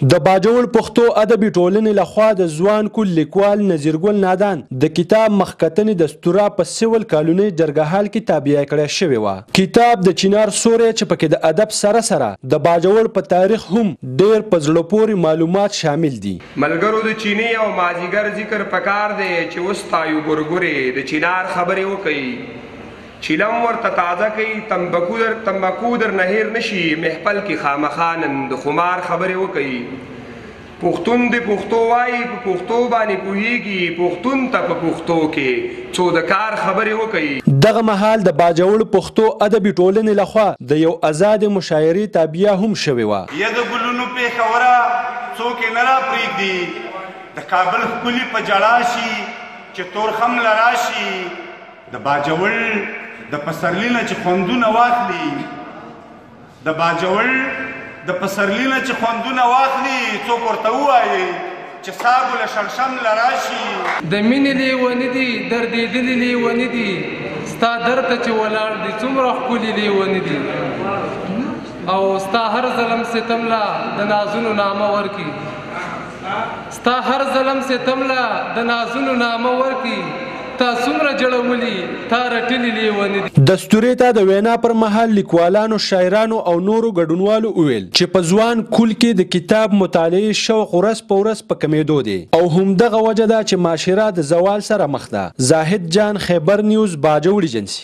د باجوړ پښتو ادبي ټولنې لخوا د ځوان کول لیکوال نذیر ګل نادان د کتاب مخکتنې د اسطوره په سیول کالوني جرګهال کې تابعه کړې شوې وه. کتاب د چینار سورې چې پکې د ادب سره سره د باجوړ په تاریخ هم ډېر په زړه پورې معلومات شامل دي. ملګرو د چینی او مازیګر ذکر پکار دی چې اوس تایو ګورګورې د چینار خبرې وکړي. چیلم ورته تازه کوي تمباکو در نهیر نشي محفل کې خامخانن د خمار خبرې وکړي. پښتون د پښتو وایي په پښتو باندې پوهیږي پښتون ته په پښتو کې څو د کار خبرې وکړي. دغه مهال د باجوړ پښتو ادبي ټولنې لخوا د یو آزاد مشاعرې تابعه هم شوې وه. یا د ګلونو پېښوره څوک یې نه راپرېږدي د کابل ښکلي په ژړا شي چې تورخم له راشي د باجوړ د پسرلی نه چې خوندونه واخلي د باجوړ د پسرلی نه چې خوندونه واخلي څوک ورته ووایي چې سابو له شړشم له راشي. د مینې لیونې دي دردېدلې لیونې دي ستا در ته چې ولاړ دي څومره ښکلي لیونې دي او ستا هر ظلم ستم له د نازونو نامه ورکي ستا هر ظلم ستم له د نازونو نامه ورکي تا څومره جړولي تا رټلي لیونې دي. د اسطورې ته د وینا پر مهال لیکوالانو شاعرانو او نورو ګډونوالو وویل چې په ځوان کول کې د کتاب مطالعې شوق ورځ په ورځ په کمیدو دی او همدغه وجه ده چې معاشره د زوال سره مخ ده. زاهد جان، خیبر نیوز، باجوړ ایجنسي.